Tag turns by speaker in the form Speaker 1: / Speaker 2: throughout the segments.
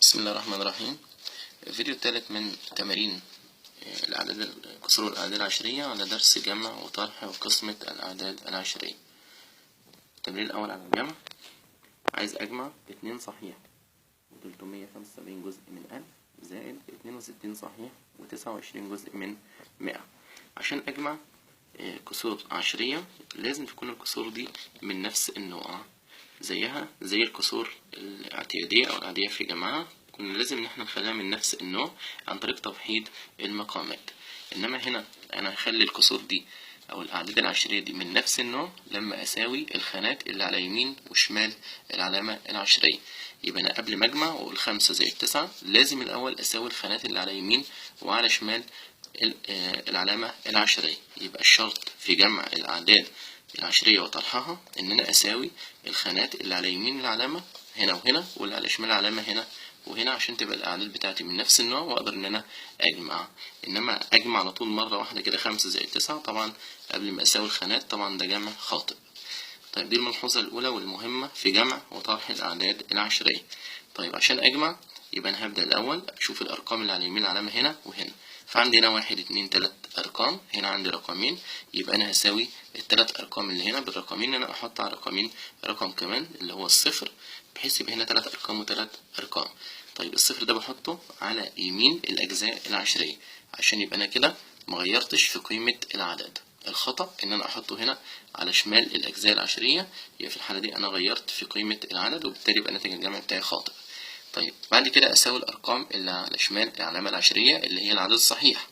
Speaker 1: بسم الله الرحمن الرحيم. الفيديو الثالث من تمارين كسور الأعداد العشرية على درس جمع وطرح وقسمة الأعداد العشرية. التمرين الأول على الجمع، عايز أجمع 2 صحيح و375 جزء من 1000 زائد 62 صحيح و29 جزء من 100. عشان أجمع كسور عشرية لازم تكون الكسور دي من نفس النوع، زيها زي الكسور الاعتيادية أو العادية في جمعها. كنا لازم ان احنا نخليها من نفس النوع عن طريق توحيد المقامات. انما هنا انا هخلي الكسور دي او الاعداد العشرية دي من نفس النوع لما اساوي الخانات اللي على يمين وشمال العلامة العشرية. يبقى انا قبل ما اجمع واقول 5 زائد 9 لازم الاول اساوي الخانات اللي على يمين وعلى شمال العلامة العشرية. يبقى الشرط في جمع الاعداد العشرية وطرحها ان انا اساوي الخانات اللي على يمين العلامة هنا وهنا واللي على شمال العلامة هنا وهنا، عشان تبقى الاعداد بتاعتي من نفس النوع واقدر ان انا اجمع. انما اجمع على طول مره واحده كده 5 زائد 9 طبعا قبل ما اساوي الخانات طبعا ده جمع خاطئ. طيب دي الملحوظه الاولى والمهمه في جمع وطرح الاعداد العشريه. طيب عشان اجمع يبقى انا هبدا الاول اشوف الارقام اللي على يمين العلامه هنا وهنا. فعندي هنا 1 2 3 ارقام، هنا عندي رقمين، يبقى انا هساوي الثلاث ارقام اللي هنا بالرقمين انا احط على رقمين رقم كمان اللي هو الصفر، بحيث يبقى هنا 3 ارقام و3 ارقام. طيب الصفر ده بحطه على يمين الاجزاء العشريه عشان يبقى انا كده مغيرتش في قيمه العدد. الخطأ ان انا احطه هنا على شمال الاجزاء العشريه، يبقى في الحاله دي انا غيرت في قيمه العدد وبالتالي يبقى ناتج الجمع بتاعي خاطئ. طيب بعد كده اساوي الارقام اللي على شمال العلامه العشريه اللي هي العدد الصحيح.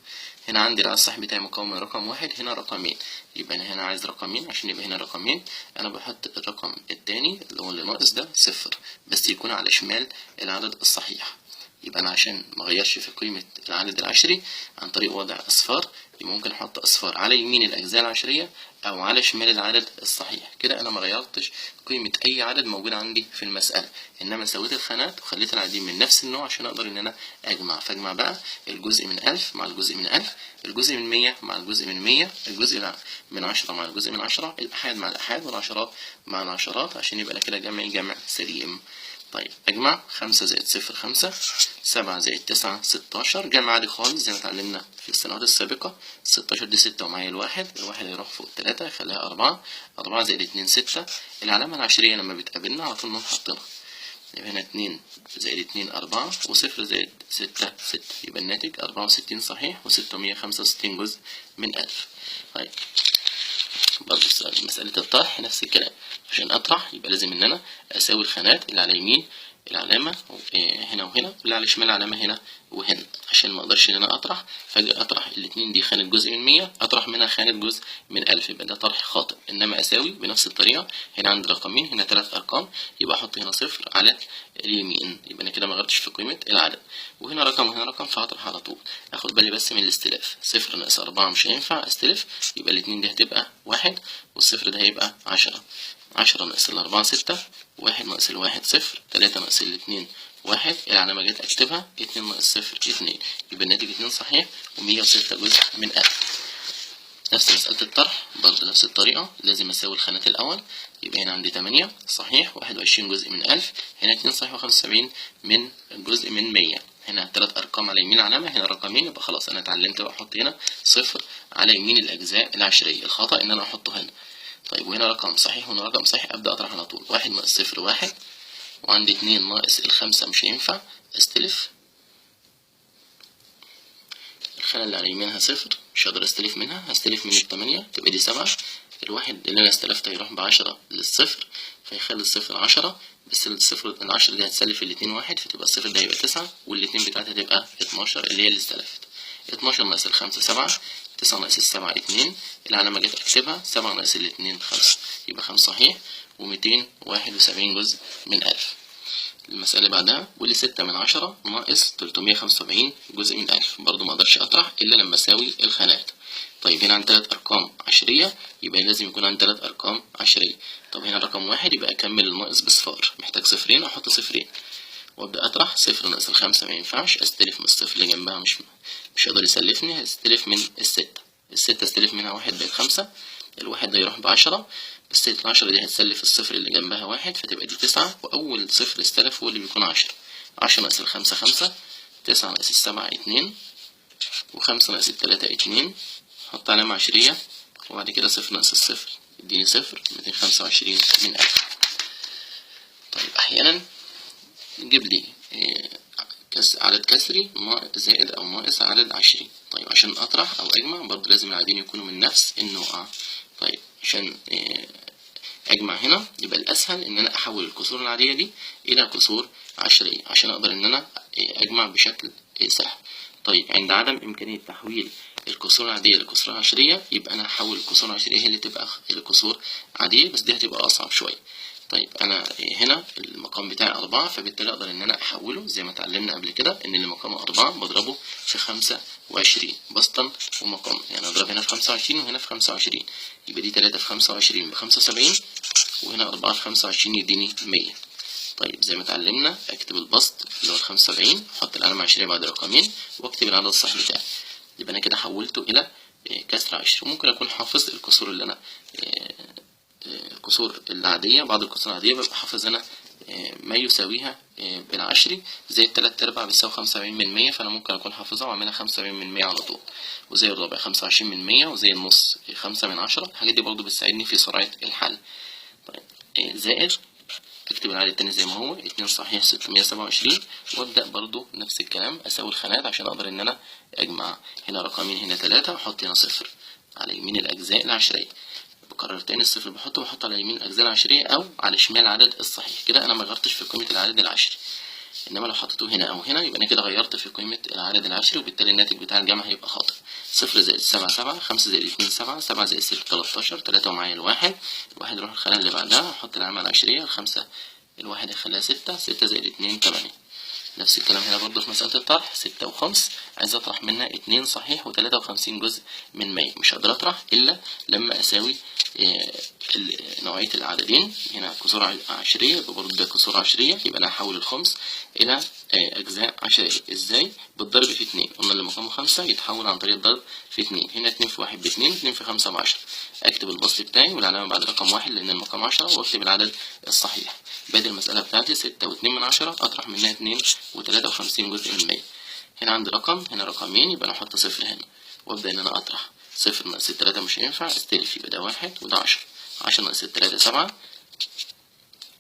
Speaker 1: هنا عندي العدد الصحيح بتاعي مكون من رقم واحد، هنا رقمين، يبقى انا هنا عايز رقمين عشان يبقى هنا رقمين. انا بحط الرقم التاني اللي هو اللي ناقص ده صفر بس يكون على شمال العدد الصحيح. يبقى انا عشان مغيرش في قيمة العدد العشري عن طريق وضع اصفار، يبقى ممكن احط اصفار على يمين الاجزاء العشرية او على شمال العدد الصحيح. كده انا مغيرتش قيمة اي عدد موجود عندي في المسألة، انما سويت الخانات وخليت العددين من نفس النوع عشان اقدر ان انا اجمع. فاجمع بقى الجزء من 1000 مع الجزء من 1000، الجزء من 100 مع الجزء من 100، الجزء من 10 مع الجزء من 10، الأحاد مع الأحاد والعشرات مع العشرات، عشان يبقى كده جمع سليم. طيب أجمع 5 زائد 0 5، 7 زائد 9 16، جمع عادي خالص زي ما اتعلمنا في السنوات السابقة. 16 دي 6 ومعايا الواحد هيروح فوق 3 يخليها 4. 4 زائد 2 6. العلامة العشرية لما بتقابلنا على طول نقوم حاطينها، يبقى هنا 2 زائد 2 4 و0 زائد 6 6، يبقى الناتج 64 صحيح و665 جزء من 1000. طيب برضه مسألة الطرح نفس الكلام، عشان أطرح يبقى لازم إن أنا أساوي الخانات اللي على يمين العلامة هنا وهنا واللي على شمال العلامة هنا وهنا، عشان ما اقدرش ان انا اطرح فجأة اطرح الاتنين دي خانة جزء من 100 اطرح منها خانة جزء من 1000، يبقى ده طرح خاطئ. انما اساوي بنفس الطريقة، هنا عندي رقمين هنا 3 ارقام، يبقى احط هنا صفر على اليمين، يبقى انا كده ما غيرتش في قيمة العدد، وهنا رقم وهنا رقم فهطرح على طول. اخد بالي بس من الاستلاف، صفر ناقص 4 مش هينفع استلف، يبقى الاتنين دي هتبقى 1 والصفر ده هيبقى 10. 10 ناقص الأربعة 6، 1 ناقص الواحد 0، 3 ناقص الاتنين 1، العلامة جت أكتبها، 2 ناقص 0 2، يبقى الناتج 2 صحيح و106 جزء من 1000. نفس مسألة الطرح برضه نفس الطريقة، لازم أساوي الخانات الأول. يبقى هنا عندي 8 صحيح 21 جزء من 1000، هنا 2 صحيح و75 من جزء من 100. هنا 3 أرقام على يمين العلامة، هنا رقمين، يبقى خلاص أنا اتعلمت بقى أحط هنا صفر على يمين الأجزاء العشرية. الخطأ إن أنا أحطه هنا. طيب وهنا رقم صحيح وهنا رقم صحيح، أبدأ أطرح على طول. 1 ناقص 0 1، وعندي 2 ناقص الخمسة مش هينفع استلف، الخانة اللي على يمينها صفر مش هقدر استلف منها، هستلف من 8 تبقى دي 7. الواحد اللي انا استلفته هيروح ب10 للصفر فيخلي الصفر 10، بس الصفر ال10 دي هتسلف الاتنين 1 فتبقى الصفر ده هيبقى 9 والاتنين بتاعتها هتبقى 12 اللي هي اللي استلفت. 12 ناقص الخمسة 7، 9 ناقص السبعة 2، العلامة جت اكتبها، 7 ناقص الاتنين 5، يبقى 5 صحيح و271 جزء من 1000. المسألة اللي بعدها واللي 6 من 10 ناقص 375 جزء من 1000، برضو ما اقدرش اطرح الا لما اساوي الخانات. طيب هنا عندي 3 ارقام عشرية، يبقى لازم يكون عندي 3 ارقام عشرية. طب هنا رقم 1 يبقى اكمل الناقص بصفار، محتاج صفرين احط صفرين وابدا اطرح. 0 ناقص الخمسة ما ينفعش، استلف من الصفر اللي جنبها مش هقدر يسلفني، هستلف من الستة استلف منها 1 بقت 5، الواحد ده يروح ب10، بس ال10 دي هتسلف الصفر اللي جنبها 1 فتبقى دي 9، واول صفر استلف هو اللي بيكون 10، 10 ناقص الخمسة 5، 9 ناقص السبعة 2، و5 ناقص التلاتة 2. حط علامة عشرية، وبعد كده 0 ناقص الصفر يديني 0. 225 من 1000. طيب أحيانا نجيب لي عدد كسري زائد أو ناقص عدد عشري. طيب عشان أطرح أو أجمع برضه لازم العددين يكونوا من نفس النوع. طيب عشان أجمع هنا يبقى الأسهل إن أنا أحول الكسور العادية دي إلى كسور عشرية عشان أقدر إن أنا أجمع بشكل سهل. طيب عند عدم إمكانية تحويل الكسور العادية لكسور عشرية يبقى أنا هحول الكسور العشرية هي اللي تبقى الكسور عادية، بس دي هتبقى أصعب شوية. طيب أنا هنا المقام بتاعي 4، فبالتالي أقدر إن أنا أحوله زي ما اتعلمنا قبل كده إن اللي مقامه 4 بضربه في 25 بسطا ومقام، يعني أضرب هنا في 25 وهنا في 25، يبقى دي 3 في 25 ب75، وهنا 4 في 25 يديني 100. طيب زي ما اتعلمنا اكتب البسط اللي هو 75، احط العلامة عشرية بعد رقمين واكتب العدد الصحيح بتاعي. يبقى انا كده حولته الى كسر عشري. وممكن اكون حافظ الكسور اللي انا الكسور العادية، بعض الكسور العادية ببقى حافظ انا ما يساويها بالعشري، زي التلات ارباع بيساوي 75%، فانا ممكن اكون حافظها واعملها 75% على طول، وزي الربع 25%، وزي النص 5/10. الحاجات دي برضو بتساعدني في سرعة الحل. طيب زائد اكتب العدد التاني زي ما هو 2 صحيح 627، وابدأ برضو نفس الكلام اساوي الخانات عشان اقدر ان انا اجمع. هنا رقمين هنا 3، واحط هنا 0 على يمين الاجزاء العشرية. بكرر تاني الصفر بحطه على يمين الاجزاء العشرية او على شمال العدد الصحيح. كده انا ما غيرتش في قيمة العدد العشري، انما لو حطيته هنا او هنا يبقى انا كده غيرت في قيمة العدد العشري، وبالتالي الناتج بتاع الجمع هيبقى خاطئ. 0 زائد 7 7، 5 زائد 2 7، 7 زائد 6 13، 3 ومعايا الواحد يروح الخانة اللي بعدها، احط العلامة العشرية، الخمسة الواحد هخليها 6، 6 زائد 2 8. نفس الكلام هنا برضو في مسألة الطرح، 6 وخمس عايز اطرح منها 2 صحيح و53 جزء من 100. مش هقدر اطرح الا لما اساوي نوعية العددين. هنا كسور عشرية يبقى برضو ده كسور عشرية، يبقى انا هحول الخمس الى اجزاء عشرية. ازاي؟ بالضرب في 2. قلنا اللي مقامه 5 يتحول عن طريق الضرب في 2. هنا 2 في 1 ب2، 2 في 5 ب10. اكتب البسط بتاعي والعلامة بعد رقم 1 لان المقام 10، واكتب العدد الصحيح. بادئ المسألة بتاعتي 6.2، اطرح منها 2 و53 جزء من 100. هنا عندي رقم، هنا رقمين، يبقى انا احط 0 هنا وابدا ان انا اطرح. 0 ناقص 3 مش هينفع، استلف، يبقى ده 1 وده 10. 10 ناقص 3 7،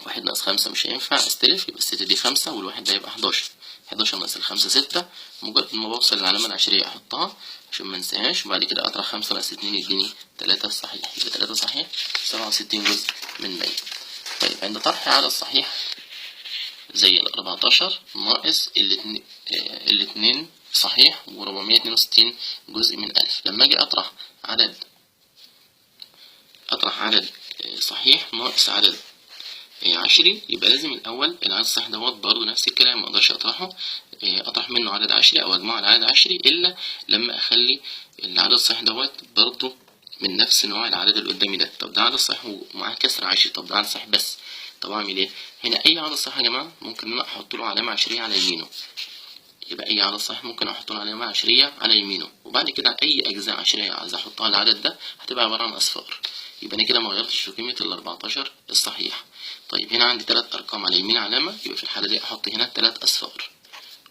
Speaker 1: 1 ناقص 5 مش هينفع، استلف، يبقى ال6 دي 5 والواحد ده يبقى 11. 11 ناقص ال5 6. مجرد ما بوصل للعلامة العشرية احطها عشان ما انساهاش، وبعد كده اطرح 5 ناقص 2 يديني 3 صحيح، يبقى 3 صحيح 67 جزء من 100. طيب عند طرح عدد صحيح زي 14 ناقص الاتنين صحيح و462 جزء من 1000، لما اجي اطرح عدد صحيح ناقص عدد عشري، يبقى لازم الاول العدد الصحيح دوت برضه نفس الكلام، ما اقدرش اطرح منه عدد عشري او اجمعه على عدد عشري الا لما اخلي العدد الصحيح دوت برضه من نفس نوع العدد اللي قدامي ده. طب ده عدد صحيح ومعاه كسر عشري، طب ده عدد صحيح بس. طب اعمل ايه؟ هنا اي عدد صحيح يا جماعه ممكن ان انا احط له علامه عشريه على يمينه. يبقى اي عدد صحيح ممكن احط له علامه عشريه على يمينه، وبعد كده اي اجزاء عشريه عايز احطها للعدد ده هتبقى عباره عن اصفار. يبقى انا كده ما غيرتش في قيمه ال14 الصحيح. طيب هنا عندي 3 ارقام على يمين علامه، يبقى في الحاله دي احط هنا 3 اصفار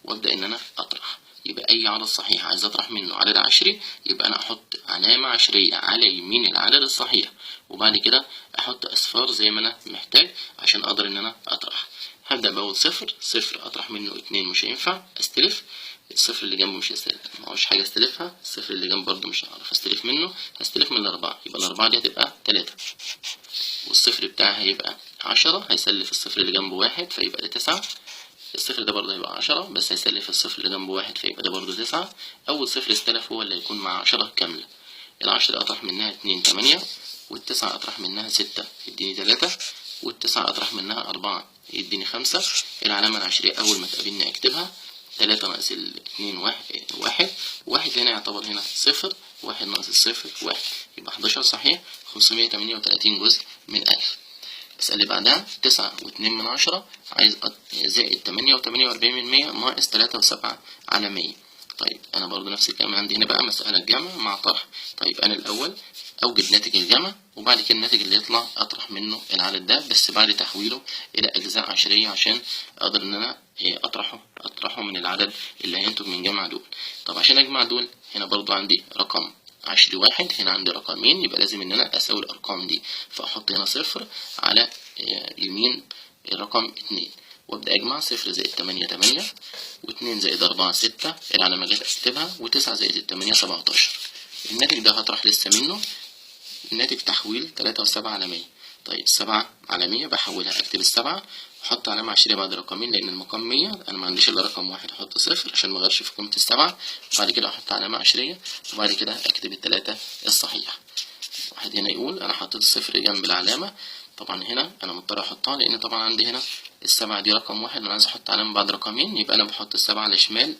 Speaker 1: وابدا ان انا اطرح. يبقى اي عدد صحيح عايز اطرح منه عدد عشري، يبقى انا احط علامه عشريه على يمين العدد الصحيح، وبعد كده احط اصفار زي ما انا محتاج عشان اقدر ان انا اطرح. هبدا باول 0 اطرح منه 2 مش هينفع، استلف. الصفر اللي جنبه مش هستلف، معوش حاجه استلفها. الصفر اللي جنبه برده مش هعرف استلف منه، هستلف من ال4، يبقى ال4 دي هتبقى 3. والصفر بتاعها هيبقى 10، هيسلف الصفر اللي جنبه 1 فيبقى ده 9. الصفر ده برضه هيبقى 10 بس هيسلف الصفر اللي جنبه 1 فيبقى ده برضه 9. اول صفر استلف هو اللي هيكون مع 10 كامله. ال10 اطرح منها 2 8، وال9 اطرح منها 6 يديني 3، وال9 اطرح منها 4 يديني 5. العلامه العشريه اول ما تقابلني اكتبها 3 ناقص ال2 1، واحد هنا يعتبر هنا 0، 1 ناقص ال0 1، يبقى 11 صحيح 538 جزء من 1000. المسألة اللي بعدها 9.2 عايز زائد 8.48 ناقص 3.7 على 100. طيب أنا برضو نفس الكلام عندي هنا بقى مسألة جمع مع طرح. طيب أنا الأول أوجد ناتج الجمع وبعد كده الناتج اللي يطلع اطرح منه العدد ده، بس بعد تحويله الى اجزاء عشرية عشان اقدر ان انا اطرحه من العدد اللي هينتج من جمع دول. طب عشان اجمع دول هنا برضو عندي رقم عشري واحد، هنا عندي رقمين، يبقى لازم ان انا اساوي الارقام دي، فاحط هنا صفر على يمين الرقم 2 وابدا اجمع. 0 زائد 8 8، و2 زائد 4 6، العلامه جت اكتبها، و9 زائد 8 17. الناتج ده هطرح لسه منه الناتج تحويل 3 و7 على 100. طيب 7 على 100 بحولها، اكتب ال7 واحط علامه عشريه بعد رقمين، لان المقام 100 انا ما عنديش الا رقم واحد، احط صفر عشان ما اغيرش في قيمه ال7. وبعد كده احط علامه عشريه، وبعد كده اكتب ال3 الصحيح. واحد هنا يقول انا حطيت الصفر جنب العلامه، طبعا هنا انا مضطر احطها لان طبعا عندي هنا ال7 دي رقم واحد وانا عايز احط علامه بعد رقمين، يبقى انا بحط ال7 على شمال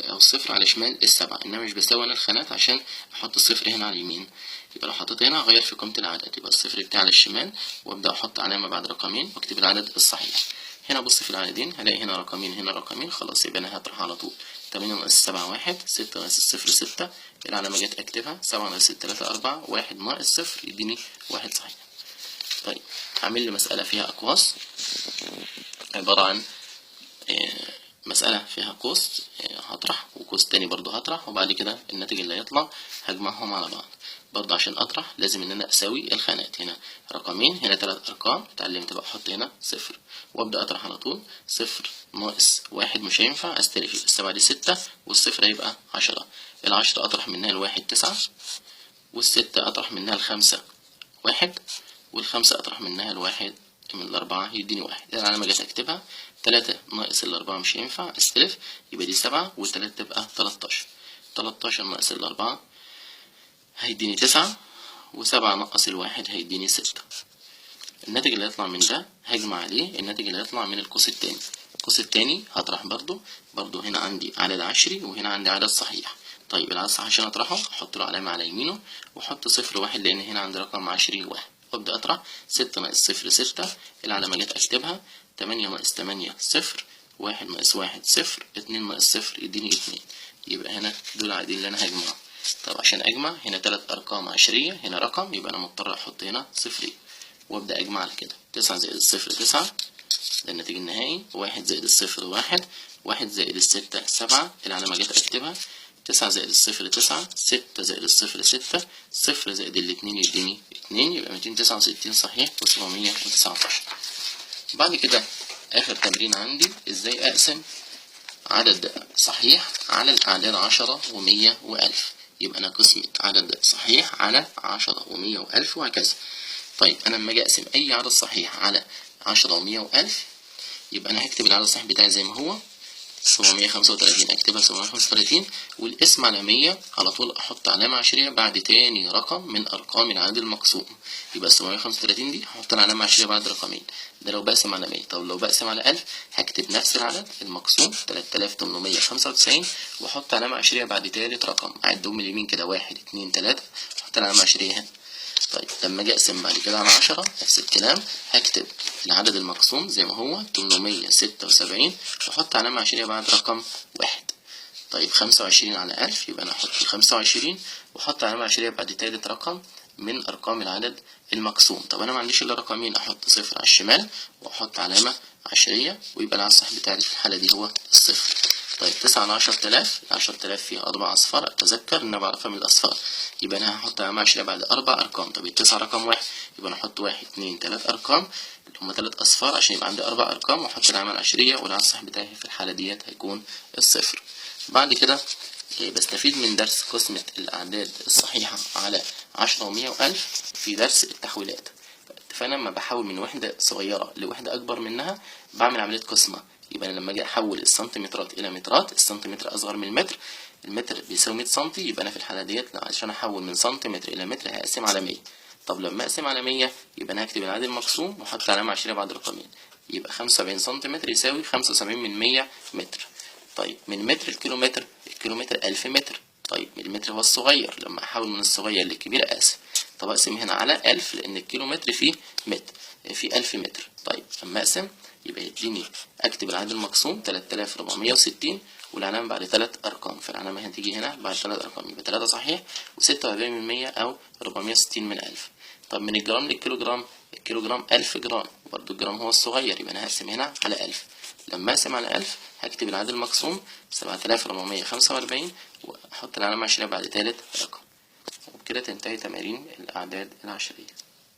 Speaker 1: او الصفر على شمال ال7، انما مش بساوي انا الخانات عشان احط الصفر هنا على اليمين. يبقى لو حطيت هنا هغير في قيمه العدد، يبقى الصفر بتاعي على الشمال وابدا احط علامه بعد رقمين واكتب العدد الصحيح. هنا بص في العددين هلاقي هنا رقمين هنا رقمين، خلاص يبقى انا هطرح على طول. 8 ناقص 7 1، 6 ناقص الصفر 6، العلامة جت اكتبها. 7 ناقص 3 4، 1 ناقص صفر يديني 1 صحيح. طيب هعمل لي مسألة فيها أقواس، عبارة عن مسألة فيها قوس هطرح وقوس تاني برضو هطرح، وبعد كده الناتج اللي هيطلع هجمعهم على بعض. برضو عشان أطرح لازم إن أنا أساوي الخانات، هنا رقمين هنا 3 أرقام، اتعلمت بقى أحط هنا صفر وأبدأ أطرح على طول. 0 ناقص 1 مش هينفع أستلف، يبقى ال7 دي 6 والصفر هيبقى 10. ال10 أطرح منها الواحد 9، والستة أطرح منها الخمسة 1، والخمسة أطرح منها الواحد من الأربعة يديني 1. العلامة جت أكتبها. 3 ناقص الأربعة مش هينفع أستلف، يبقى دي 7 و3 تبقى 13. 13 ناقص الأربعة هيديني 9، و7 ناقص الواحد هيديني 6. الناتج اللي هيطلع من ده هجمع عليه الناتج اللي هيطلع من القوس التاني. القوس التاني هطرح برضو هنا عندي عدد عشري وهنا عندي عدد صحيح. طيب العدد الصحيح عشان اطرحه احط له علامة على يمينه واحط صفر واحد، لان هنا عندي رقم عشري واحد، وابدأ اطرح. 6 ناقص صفر 6، العلامة جت اكتبها. 8 ناقص 8 صفر، 1 ناقص 1 صفر، 2 ناقص صفر يديني 2. يبقى هنا دول عددين اللي انا هجمعهم. طب عشان اجمع هنا 3 ارقام عشرية، هنا رقم، يبقى انا مضطر احط هنا صفرين وابدأ اجمع على كده. 9 زائد الصفر 9، ده الناتج النهائي. 1 زائد الصفر 1، 1 زائد الستة 7، العلامة جت اكتبها. 9 زائد الصفر 9، 6 زائد الصفر 6، 0 زائد الاتنين يديني 2، يبقى 269 صحيح و719. بعد كده آخر تمرين عندي ازاي أقسم عدد صحيح على الأعداد 10 و100 و1000. يبقى أنا قسمة عدد صحيح على 10 و100 و1000 وهكذا. طيب أنا لما أجي أقسم أي عدد صحيح على 10 و100 و1000، يبقى أنا هكتب العدد الصحيح بتاعي زي ما هو 735، اكتبها 735، والاسم على 100 على طول احط علامة عشرية بعد تاني رقم من ارقام العدد المقسوم. يبقى 735 دي هحط العلامة عشرية بعد رقمين، ده لو بقسم على 100. طب لو بقسم على 1000 هكتب نفس العدد المقسوم 3895 واحط علامة عشرية بعد تالت رقم، اعدهم من اليمين كده 1 2 3، احط العلامة عشرية هنا. طيب لما اجي اقسم بعد كده على 10 نفس الكلام، هكتب العدد المقسوم زي ما هو 876 واحط علامة عشرية بعد رقم 1. طيب 25 على 1000، يبقى انا احط 25 واحط علامة عشرية بعد تالت رقم من ارقام العدد المقسوم. طب انا ما عنديش الا رقمين، احط صفر على الشمال واحط علامة عشرية، ويبقى العدد الصحيح بتاعي في الحالة دي هو الصفر. طيب 9 على 10000، 10000 فيها 4 أصفار، أتذكر إن أنا بعرفها من الأصفار، يبقى أنا هحط علامة عشرية بعد 4 أرقام. طب التسعة رقم 1، يبقى أنا هحط 1 2 3 أرقام اللي هما 3 أصفار عشان يبقى عندي 4 أرقام، وأحط العلامة العشرية، والعدد الصحيح بتاعي في الحالة ديت هيكون الصفر. بعد كده بستفيد من درس قسمة الأعداد الصحيحة على 10 و100 و1000 في درس التحويلات. فأنا لما بحول من وحدة صغيرة لوحدة أكبر منها بعمل عملية قسمة. يبقى أنا لما أجي أحول السنتيمترات إلى مترات، السنتيمتر أصغر من المتر، المتر بيساوي 100 سنتي، يبقى أنا في الحالة ديت عشان أحول من سنتيمتر إلى متر هقسم على 100. طب لما أقسم على 100 يبقى أنا هكتب العدد المقسوم وأحط علامة عشرية بعد رقمين، يبقى 75 سنتيمتر يساوي 75 من 100 متر. طيب من متر الكيلومتر، الكيلومتر 1000 متر. طيب المتر هو الصغير، لما أحول من الصغير للكبير أقسم. طب أقسم هنا على 1000 لأن الكيلومتر فيه متر، فيه 1000 متر. طيب لما أقسم يبقى يديني أكتب العدد المقسوم 3460 والعلامة بعد 3 أرقام، فالعلامة هتيجي هنا بعد 3 أرقام، يبقى 3 صحيح و46 من 100 أو 460 من 1000. طب من الجرام للكيلو جرام، الكيلو جرام 1000 جرام، برضو الجرام هو الصغير، يبقى أنا هقسم هنا على 1000. لما أقسم على 1000 هكتب العدد المقسوم 7445 وأحط العلامة 20 بعد تالت رقم. وبكده تنتهي تمارين الأعداد العشرية.